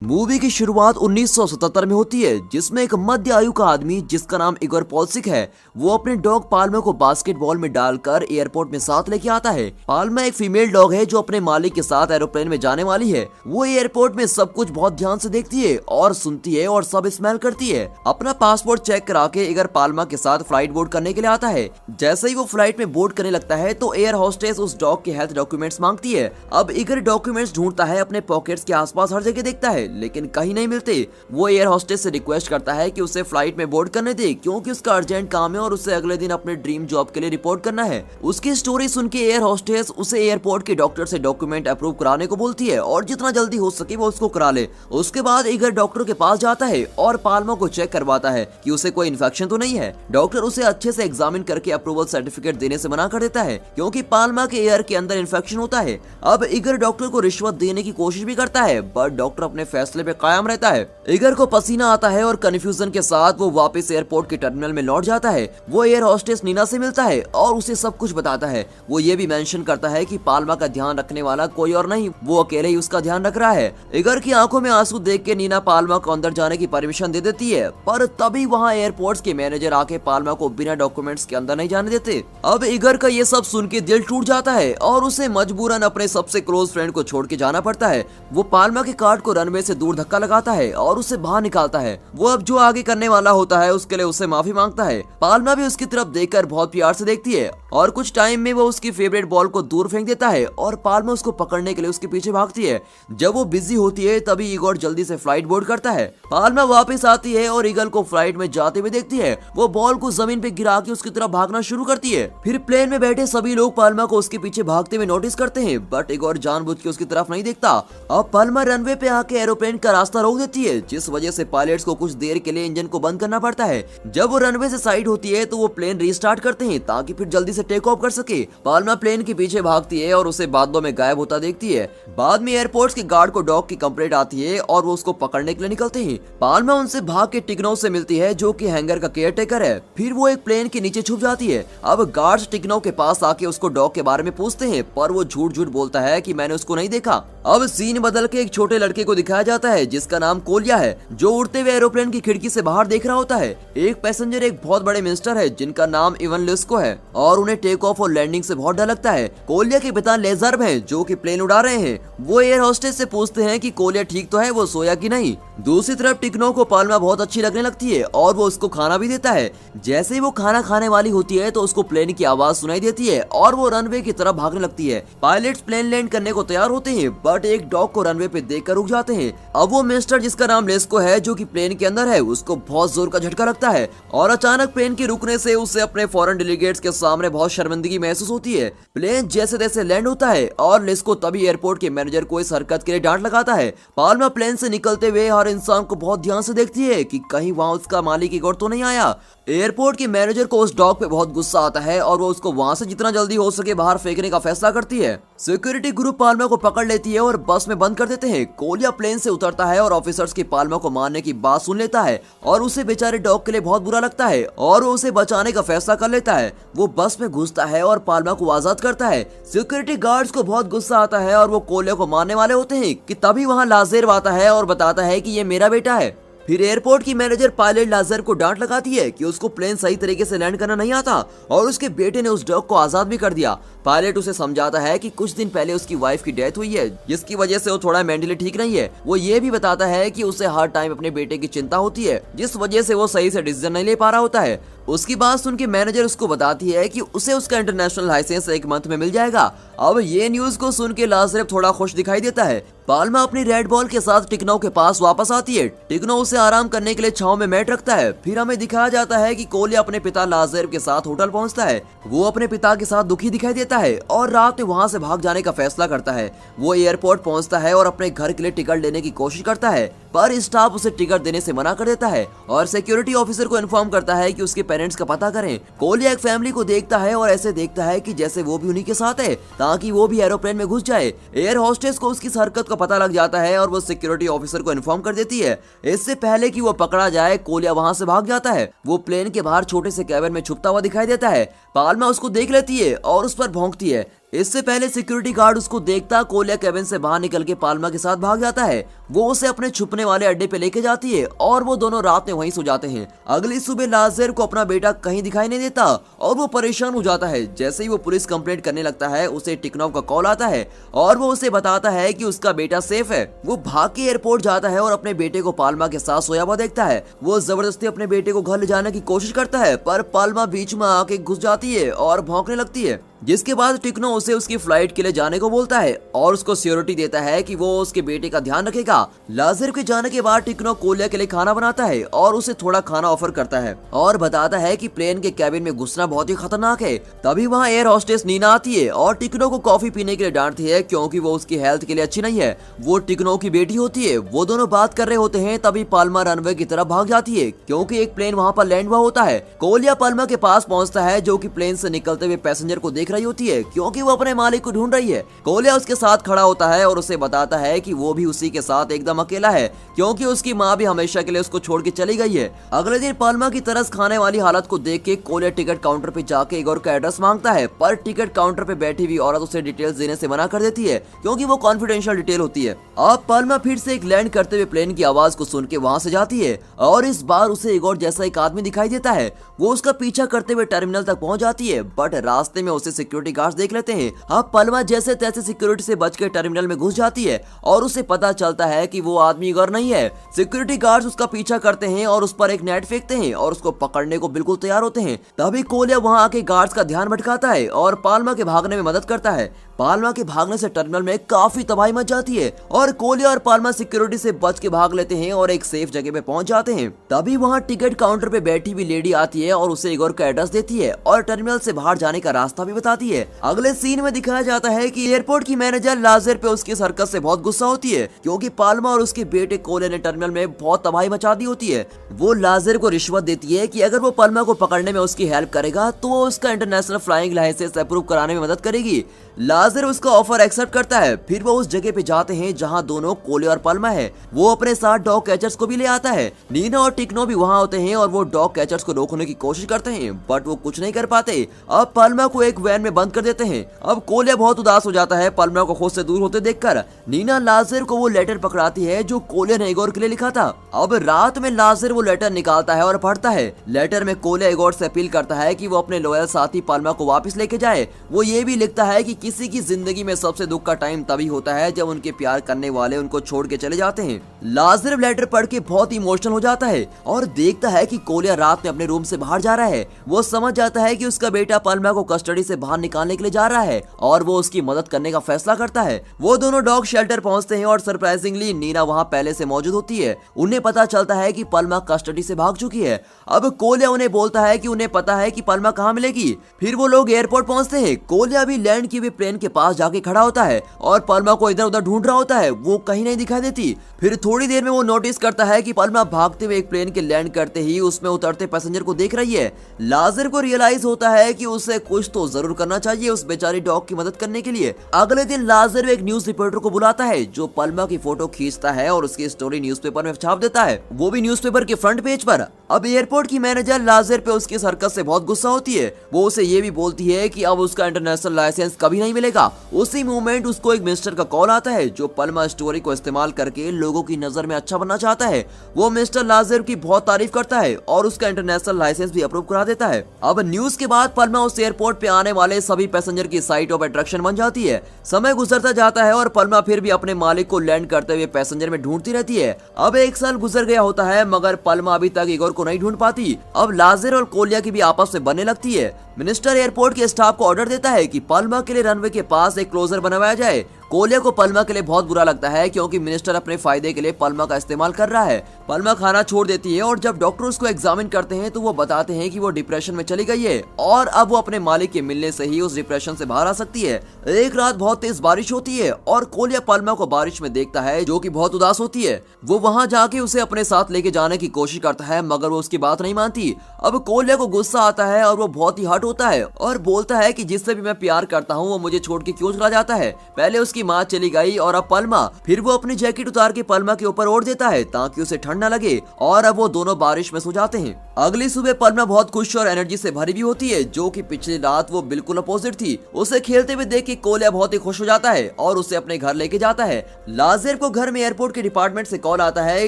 Movie की शुरुआत 1977 में होती है, जिसमें एक मध्य आयु का आदमी जिसका नाम इगोर पॉल्सिक है, वो अपने डॉग पाल्मा को बास्केटबॉल में डालकर एयरपोर्ट में साथ लेके आता है। पाल्मा एक फीमेल डॉग है जो अपने मालिक के साथ एरोप्लेन में जाने वाली है। वो एयरपोर्ट में सब कुछ बहुत ध्यान से देखती है और सुनती है और सब स्मेल करती है। अपना पासपोर्ट चेक करा के इगर पाल्मा के साथ फ्लाइट बोर्ड करने के लिए आता है। जैसे ही वो फ्लाइट में बोर्ड करने लगता है तो एयर होस्टेस उस डॉग के हेल्थ डॉक्यूमेंट्स मांगती है। अब इगर डॉक्यूमेंट्स ढूंढता है, अपने पॉकेट्स के आसपास हर जगह देखता है, लेकिन कहीं नहीं मिलते। वो एयर होस्टेस से रिक्वेस्ट करता है कि उसे फ्लाइट में बोर्ड करने दे, क्योंकि उसका अर्जेंट काम है और उसे अगले दिन अपने ड्रीम जॉब के लिए रिपोर्ट करना है। उसकी स्टोरी सुन के एयर होस्टेस उसे एयरपोर्ट के डॉक्टर से डॉक्यूमेंट अप्रूव कराने को बोलती है और जितना जल्दी हो सके वो उसको करा ले। उसके बाद इगर डॉक्टर के पास जाता है और पाल्मा को चेक करवाता है कि उसे कोई इन्फेक्शन तो नहीं है। डॉक्टर उसे अच्छे से एग्जामिन करके अप्रूवल सर्टिफिकेट देने से मना कर देता है, क्योंकि पाल्मा के एयर के अंदर इन्फेक्शन होता है। अब इगर डॉक्टर को रिश्वत देने की कोशिश भी करता है, बट डॉक्टर अपने फैसले पे कायम रहता है। इगर को पसीना आता है और कंफ्यूजन के साथ वो वापस एयरपोर्ट के टर्मिनल में लौट जाता है। वो एयर होस्टेस नीना से मिलता है और उसे सब कुछ बताता है। वो ये भी मेंशन करता है कि पाल्मा का ध्यान रखने वाला कोई और नहीं, वो अकेले ही उसका ध्यान रख रहा है। इगर की आंखों में आंसू देख के नीना पाल्मा को अंदर जाने की परमिशन दे देती है, पर तभी वहाँ एयरपोर्ट के मैनेजर आके पाल्मा को बिना डॉक्यूमेंट्स के अंदर नहीं जाने देते। अब इगर का ये सब सुन के दिल टूट जाता है और उसे मजबूरन अपने सबसे क्लोज फ्रेंड को छोड़ के जाना पड़ता है। वो पाल्मा के कार्ड को रनवे से दूर धक्का लगाता है और उसे बाहर निकालता है। वो अब जो आगे करने वाला होता है उसके लिए उसे माफी मांगता है। पाल्मा भी उसकी तरफ देखकर बहुत प्यार से देखती है और कुछ टाइम में वो उसकी फेवरेट बॉल को दूर फेंक देता है और पाल्मा उसको पकड़ने के लिए उसके पीछे भागती है। जब वो बिजी होती है तभी इगोर जल्दी से फ्लाइट बोर्ड करता है। पाल्मा वापस आती है और ईगल को फ्लाइट में जाते हुए देखती है। वो बॉल को जमीन पे गिरा के उसकी तरफ भागना शुरू करती है। फिर प्लेन में बैठे सभी लोग पाल्मा को उसके पीछे भागते हुए नोटिस करते हैं, बट इगोर जानबूझ के उसकी तरफ नहीं देखता। अब पाल्मा रनवे पे आके एरोप्लेन का रास्ता रोक देती है, जिस वजह से पायलट्स को कुछ देर के लिए इंजन को बंद करना पड़ता है। जब वो रनवे से साइड होती है तो वो प्लेन रीस्टार्ट करते हैं ताकि फिर जल्दी से टेक ऑफ कर सके। पाल्मा प्लेन के पीछे भागती है और उसे बादलों में गायब होता देखती है। बाद में एयरपोर्ट के गार्ड को डॉग की कंप्लेंट आती है और वो उसको पकड़ने के लिए निकलते हैं। पाल्मा उनसे भाग के टिकनौ से मिलती है, जो कि हैंगर का केयर टेकर है। फिर वो एक प्लेन के नीचे छुप जाती है। अब गार्ड्स टिकनौ के पास आके उसको डॉग के बारे में पूछते हैं, पर वो झूठ झूठ बोलता है कि मैंने उसको नहीं देखा। अब सीन बदल के एक छोटे लड़के को दिखाया जाता है जिसका नाम कोलिया है, जो उड़ते हुए एरोप्लेन की खिड़की से बाहर देख रहा होता है। एक पैसेंजर एक बहुत बड़े मिनिस्टर है जिनका नाम इवन लिस्को है और उन्हें टेक ऑफ और लैंडिंग से बहुत डर लगता है। कोलिया के पिता लेजर्ब हैं जो कि प्लेन उड़ा रहे हैं। वो एयर होस्टेस से पूछते हैं कि कोलिया ठीक तो है, वो सोया कि नहीं। दूसरी तरफ टिकनौ को पाल्मा बहुत अच्छी लगने लगती है और वो उसको खाना भी देता है। जैसे ही वो खाना खाने वाली होती है तो उसको प्लेन की आवाज सुनाई देती है और वो रनवे की तरफ भागने लगती है। पायलट्स प्लेन लैंड करने को तैयार होते हैं, बट एक डॉग को रनवे पे देखकर रुक जाते हैं। अब वो मिनिस्टर जिसका नाम लेस्को है, जो कि प्लेन के अंदर है, उसको बहुत जोर का झटका लगता है और अचानक प्लेन के रुकने से उसे अपने फॉरेन डेलीगेट्स के सामने बहुत शर्मिंदगी महसूस होती है। प्लेन जैसे तैसे लैंड होता है और लेस्को तभी एयरपोर्ट के मैनेजर को इस हरकत के लिए डांट लगाता है। पाल्मा प्लेन से निकलते हुए हर इंसान को बहुत ध्यान से देखती है कि कहीं वहाँ उसका मालिक इगोर तो नहीं आया। एयरपोर्ट के मैनेजर को उस डॉग पे बहुत गुस्सा आता है और वो उसको वहाँ से जितना जल्दी हो सके बाहर फेंकने का फैसला करती है। सिक्योरिटी ग्रुप पाल्मा को पकड़ लेती है और बस में बंद कर देते हैं। कोलिया प्लेन से उतरता है और ऑफिसर्स की पाल्मा को मारने की बात सुन लेता है और उसे बेचारे डॉग के लिए बहुत बुरा लगता है और वो उसे बचाने का फैसला कर लेता है। वो बस में घुसता है और पाल्मा को आजाद करता है। सिक्योरिटी गार्ड्स को बहुत गुस्सा आता है और वो कोलिया को मारने वाले होते हैं कि तभी वहाँ लाजेर आता है और बताता है कि ये मेरा बेटा है। फिर एयरपोर्ट की मैनेजर पायलट लाजर को डांट लगाती है कि उसको प्लेन सही तरीके से लैंड करना नहीं आता और उसके बेटे ने उस डॉग को आजाद भी कर दिया। पायलट उसे समझाता है कि कुछ दिन पहले उसकी वाइफ की डेथ हुई है, जिसकी वजह से वो थोड़ा मेंटली ठीक नहीं है। वो ये भी बताता है कि उसे हर टाइम अपने बेटे की चिंता होती है, जिस वजह से वो सही से डिसीजन नहीं ले पा रहा होता है। उसकी बात सुन के मैनेजर उसको बताती है कि उसे उसका इंटरनेशनल लाइसेंस एक मंथ में मिल जाएगा। अब ये न्यूज को सुन के लाजरेब थोड़ा खुश दिखाई देता है। पाल्मा अपनी रेड बॉल के साथ टिकनौ के पास वापस आती है। टिकनौ उसे आराम करने के लिए छांव में मैट रखता है। फिर हमें दिखाया जाता है कि कोलिया अपने पिता लाजरेब के साथ होटल पहुंचता है। वो अपने पिता के साथ दुखी दिखाई देता है और रात में वहां से भाग जाने का फैसला करता है। वो एयरपोर्ट पहुंचता है और अपने घर के लिए टिकट लेने की कोशिश करता है, पर स्टाफ उसे टिकट देने से मना कर देता है और सिक्योरिटी ऑफिसर को इन्फॉर्म करता है कि उसके पेरेंट्स का पता करें। कोलिया एक फैमिली को देखता है और ऐसे देखता है कि जैसे वो भी उन्हीं के साथ है, ताकि वो भी एरोप्लेन में घुस जाए। एयर होस्टेस को उसकी हरकत का पता लग जाता है और वो सिक्योरिटी ऑफिसर को इन्फॉर्म कर देती है। इससे पहले कि वो पकड़ा जाए, कोलिया वहां से भाग जाता है। वो प्लेन के बाहर छोटे से कैबिन में छुपता हुआ दिखाई देता है। पाल्मा उसको देख लेती है और उस पर भौंकती है। इससे पहले सिक्योरिटी गार्ड उसको देखता कोलिया केबिन से बाहर निकल के पाल्मा के साथ भाग जाता है। वो उसे अपने छुपने वाले अड्डे पे लेके जाती है और वो दोनों रात में वहीं सो जाते हैं। अगली सुबह लाजेर को अपना बेटा कहीं दिखाई नहीं देता और वो परेशान हो जाता है। जैसे ही वो पुलिस कंप्लेंट करने लगता है उसे टिकनॉव का कॉल आता है और वो उसे बताता है कि उसका बेटा सेफ है। वो भाग के एयरपोर्ट जाता है और अपने बेटे को पाल्मा के साथ सोया हुआ देखता है। वो जबरदस्ती अपने बेटे को घर ले जाने की कोशिश करता है पर पाल्मा बीच में आके घुस जाती है और भौंकने लगती है, जिसके बाद टिकनो उसे उसकी फ्लाइट के लिए जाने को बोलता है और उसको सिक्योरिटी देता है कि वो उसके बेटे का ध्यान रखेगा। लाजेर के जाने के बाद टिकनो कोलिया के लिए खाना बनाता है और उसे थोड़ा खाना ऑफर करता है और बताता है कि प्लेन के कैबिन में घुसना बहुत ही खतरनाक है। तभी वहाँ एयर होस्टेस नीना आती है और टिकनो को कॉफी पीने के लिए डांटती है क्योंकि वो उसकी हेल्थ के लिए अच्छी नहीं है। वो टिकनो की बेटी होती है। वो दोनों बात कर रहे होते हैं तभी पाल्मा रनवे की तरफ भाग जाती है क्योंकि एक प्लेन वहाँ पर लैंड हुआ होता है। कोलिया पाल्मा के पास पहुँचता है जो की प्लेन से निकलते हुए पैसेंजर को देख रही होती है क्योंकि वो अपने मालिक को ढूंढ रही है। कोलिया उसके साथ खड़ा होता है और उसे बताता है कि वो भी उसी के साथ एकदम अकेला है क्योंकि उसकी माँ भी हमेशा के लिए उसको छोड़ के चली गई है। अगले दिन पाल्मा की तरस खाने वाली हालत को देख के कोलिया टिकट काउंटर पे जाके इगोर का एड्रेस मांगता है पर टिकट काउंटर पे बैठी हुई औरत उसे डिटेल्स देने से मना कर देती है क्योंकि वो कॉन्फिडेंशियल डिटेल होती है। अब पाल्मा फिर से एक लैंड करते हुए प्लेन की आवाज को सुन के वहाँ से जाती है और इस बार उसे इगोर जैसा एक आदमी दिखाई देता है। वो उसका पीछा करते हुए टर्मिनल तक पहुँच जाती है बट रास्ते में उसे सिक्योरिटी गार्ड देख लेते हैं। अब पाल्मा जैसे तैसे सिक्योरिटी से बच के टर्मिनल में घुस जाती है और उसे पता चलता है कि वो आदमी इगोर नहीं है। सिक्योरिटी गार्ड्स उसका पीछा करते हैं और उस पर एक नेट फेंकते हैं और उसको पकड़ने को बिल्कुल तैयार होते हैं। तभी कोलिया वहां आके गार्ड्स का ध्यान भटकाता है और पाल्मा के भागने में मदद करता है। पाल्मा के भागने से टर्मिनल में काफी तबाही मच जाती है और कोलिया और पाल्मा सिक्योरिटी से बच के भाग लेते हैं और एक सेफ जगह पे पहुंच जाते हैं। तभी वहां टिकट काउंटर पे बैठी हुई लेडी आती है और उसे इगोर का एड्रेस देती है और टर्मिनल से बाहर जाने का रास्ता भी बताती है। अगले सीन में दिखाया जाता है कि एयरपोर्ट की मैनेजर लाजेर पे उसकी इस हरकत से बहुत गुस्सा होती है क्योंकि पाल्मा और उसके बेटे कोलिया ने टर्मिनल में बहुत तबाही मचा दी होती है। वो लाजेर को रिश्वत देती है कि अगर वो पाल्मा को पकड़ने में उसकी हेल्प करेगा तो वो उसका इंटरनेशनल फ्लाइंग लाइसेंस अप्रूव कराने में मदद करेगी। लाजेर उसका ऑफर एक्सेप्ट करता है। फिर वो उस जगह पे जाते हैं जहां दोनों कोलिया और पाल्मा है। वो अपने साथ डॉग कैचर्स को भी ले आता है। नीना और टिकनो भी वहां होते हैं और वो डॉग कैचर्स को रोकने की कोशिश करते हैं बट वो कुछ नहीं कर पाते। अब पाल्मा को एक वैन में बंद कर देते हैं। अब कोलिया बहुत उदास हो जाता है पाल्मा को खुद से दूर होते देखकर। नीना लाजेर को वो लेटर पकड़ाती है जो कोलिया ने इगोर के लिए लिखा था। अब रात में लाजेर वो लेटर निकालता है और पढ़ता है। लेटर में कोलिया इगोर से अपील करता है कि वो अपने लॉयल साथी पाल्मा को वापस लेके जाए। वो ये भी लिखता है कि किसी की जिंदगी में सबसे दुख का टाइम तभी होता है जब उनके प्यार करने वाले उनको छोड़ के चले जाते हैं। लाजेर लेटर पढ़ के बहुत इमोशनल हो जाता है और देखता है कि कोलिया रात में अपने रूम से बाहर जा रहा है। वो समझ जाता है कि उसका बेटा पाल्मा को कस्टडी से बाहर निकालने के लिए जा रहा है और वो उसकी मदद करने का फैसला करता है। वो दोनों डॉग शेल्टर पहुंचते हैं और सरप्राइजिंगली नीना वहां पहले से मौजूद होती है। उन्हें पता चलता है कि पाल्मा कस्टडी से भाग चुकी है। अब कोलिया उन्हें बोलता है कि उन्हें पता है कि पाल्मा कहां मिलेगी। फिर वो लोग एयरपोर्ट पहुंचते हैं। कोलिया भी लैंड किए हुए प्लेन के पास जाके खड़ा होता है और पाल्मा को इधर उधर ढूंढ रहा होता है। वो कहीं नहीं दिखाई देती। फिर थोड़ी देर में वो नोटिस करता है कि पाल्मा भागते हुए एक प्लेन के लैंड करते ही उसमें उतरते पैसेंजर को देख रही है। लाजेर को रियलाइज होता है कि उसे कुछ तो जरूर करना चाहिए उस बेचारी डॉग की मदद करने के लिए। अगले दिन लाजेर एक न्यूज रिपोर्टर को बुलाता है जो पाल्मा की फोटो खींचता है और उसकी स्टोरी न्यूज़पेपर में छाप देता है, वो भी न्यूज़पेपर के फ्रंट पेज पर। अब एयरपोर्ट की मैनेजर लाजेर पे उसकी हरकत से बहुत गुस्सा होती है। वो उसे ये भी बोलती है कि अब उसका इंटरनेशनल लाइसेंस कभी नहीं मिलेगा। उसी मोमेंट उसको एक मिनिस्टर का कॉल आता है जो पाल्मा स्टोरी को इस्तेमाल करके लोगों की नजर में अच्छा बनना चाहता है। वो मिस्टर लाजेर की बहुत तारीफ करता है और उसका इंटरनेशनल लाइसेंस भी अप्रूव करा देता है। अब न्यूज के बाद पाल्मा उस एयरपोर्ट पे आने वाले सभी पैसेंजर की साइट ऑफ अट्रैक्शन बन जाती है। समय गुजरता जाता है और पाल्मा फिर भी अपने मालिक को लैंड करते हुए पैसेंजर में ढूंढती रहती है। अब एक साल गुजर गया होता है मगर पाल्मा अभी तक इगोर को नहीं ढूंढ पाती। अब लाजेर और कोलिया की भी आपस में बनने लगती है। मिनिस्टर एयरपोर्ट के स्टाफ को ऑर्डर देता है कि पाल्मा के लिए रनवे के पास एक क्लोजर बनवाया जाए। कोलिया को पाल्मा के लिए बहुत बुरा लगता है क्योंकि मिनिस्टर अपने फायदे के लिए पाल्मा का इस्तेमाल कर रहा है। पाल्मा खाना छोड़ देती है और जब डॉक्टर उसको एग्जामिन करते हैं तो वो बताते हैं कि वो डिप्रेशन में चली गई है और अब वो अपने मालिक के मिलने से ही उस डिप्रेशन से बाहर आ सकती है। एक रात बहुत तेज बारिश होती है और कोलिया पाल्मा को बारिश में देखता है जो कि बहुत उदास होती है। वो वहां जाके उसे अपने साथ लेके जाने की कोशिश करता है मगर वो उसकी बात नहीं मानती। अब कोलिया को गुस्सा आता है और वो बहुत ही हर्ट होता है और बोलता है कि जिससे भी मैं प्यार करता हूँ वो मुझे छोड़ के क्यों चला जाता है। पहले उसकी माँ चली गई और अब पाल्मा। फिर वो अपनी जैकेट उतार के पाल्मा के ऊपर ओढ़ देता है ताकि उसे ठंड न लगे और अब वो दोनों बारिश में सो जाते हैं। अगली सुबह पलमा बहुत खुश और एनर्जी से भरी भी होती है, जो कि पिछली रात वो बिल्कुल अपोजिट थी। उसे खेलते हुए देख के कोल्या बहुत ही खुश हो जाता है और उसे अपने घर लेके जाता है। लाजेर को घर में एयरपोर्ट के डिपार्टमेंट से कॉल आता है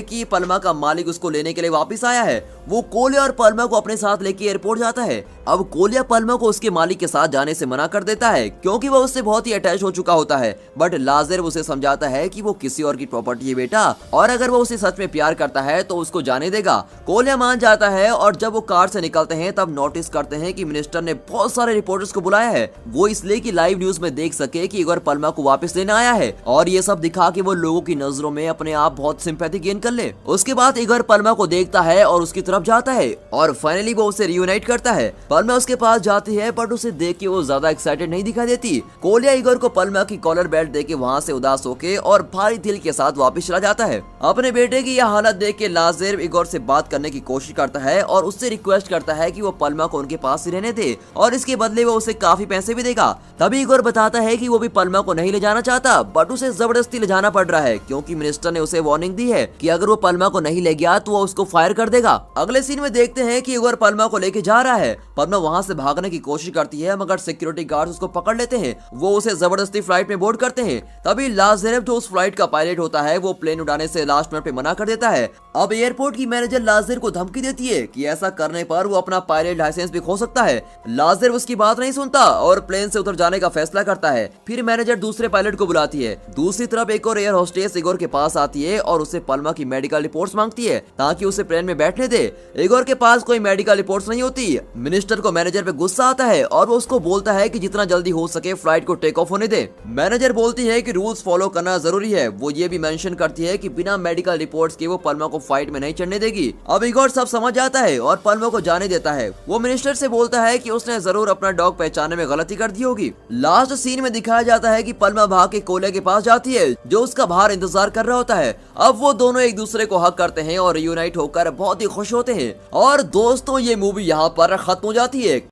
कि पलमा का मालिक उसको लेने के लिए वापस आया है। वो कोल्या और पलमा को अपने साथ लेके एयरपोर्ट जाता है। अब कोल्या पलमा को उसके मालिक के साथ जाने से मना कर देता है, क्योंकि वो उससे बहुत ही अटैच हो चुका होता है। बट लाजेर उसे समझाता है कि वो किसी और की प्रॉपर्टी है बेटा, और अगर वो उसे सच में प्यार करता है तो उसको जाने देगा। कोल्या मान जाता है और जब वो कार से निकलते हैं तब नोटिस करते हैं कि मिनिस्टर ने बहुत सारे रिपोर्टर्स को बुलाया है, वो इसलिए कि लाइव न्यूज में देख सके कि इगोर पलमा को वापस लेने आया है, और ये सब दिखा के वो लोगों की नजरों में अपने आप बहुत सिंपैथी गेन कर ले। उसके बाद इगोर पलमा को देखता है और उसकी तरफ जाता है और फाइनली वो उसे रियूनाइट करता है। पलमा उसके पास जाती है बट उसे देख के वो ज्यादा एक्साइटेड नहीं दिखाई देती। कोल्या इगोर को पलमा की कॉलर बेल्ट देके वहाँ से उदास होके और भारी दिल के साथ वापस चला जाता है। अपने बेटे की यह हालत देख के लाजेर इगोर से बात करने की कोशिश करता है और उससे रिक्वेस्ट करता है कि वो पलमा को उनके पास ही रहने दे और इसके बदले वो उसे काफी पैसे भी देगा। तभी इगोर बताता है कि वो भी पलमा को नहीं ले जाना चाहता, बट उसे जबरदस्ती ले जाना पड़ रहा है, क्योंकि मिनिस्टर ने उसे वार्निंग दी है कि अगर वो पलमा को नहीं ले गया तो वो उसको फायर कर देगा। अगले सीन में देखते हैं कि इगोर पलमा को लेके जा रहा है। पलमा वहाँ से भागने की कोशिश करती है, मगर सिक्योरिटी गार्ड्स उसको पकड़ लेते हैं। वो उसे जबरदस्ती फ्लाइट में बोर्ड करते हैं। तभी लाजेरेव जो उस फ्लाइट का पायलट होता है वो प्लेन उड़ाने से लास्ट मिनट पे मना कर देता है। अब एयरपोर्ट की मैनेजर लाजेर को धमकी देती है कि ऐसा करने पर वो अपना पायलट लाइसेंस भी खो सकता है। लाजेर उसकी बात नहीं सुनता और प्लेन से उतर जाने का फैसला करता है। फिर मैनेजर दूसरे पायलट को बुलाती है। दूसरी तरफ एक और एयर होस्टेस इगोर के पास आती है और उसे पलमा की मेडिकल रिपोर्ट्स मांगती है ताकि उसे प्लेन में बैठने दे। इगोर के पास कोई मेडिकल रिपोर्ट्स नहीं होती। मिनिस्टर को मैनेजर पे गुस्सा आता है और वो उसको बोलता है कि जितना जल्दी हो सके फ्लाइट को टेक ऑफ होने दे। मैनेजर बोलती है कि रूल्स फॉलो करना जरूरी है। वो ये भी मेंशन करती है कि बिना मेडिकल रिपोर्ट्स के वो पलमा को फाइट में नहीं चढ़ने देगी। अब इगोर सब समझ जाता है और पलमा को जाने देता है। वो मिनिस्टर से बोलता है कि उसने जरूर अपना डॉग पहचानने में गलती कर दी होगी। लास्ट सीन में दिखाया जाता है कि पलमा भाग के कोल्या के पास जाती है, जो उसका बाहर इंतजार कर रहा होता है। अब वो दोनों एक दूसरे को हक करते हैं और यूनाइट होकर बहुत ही खुश होते हैं। और दोस्तों, ये मूवी यहाँ पर खत्म हो जाती है।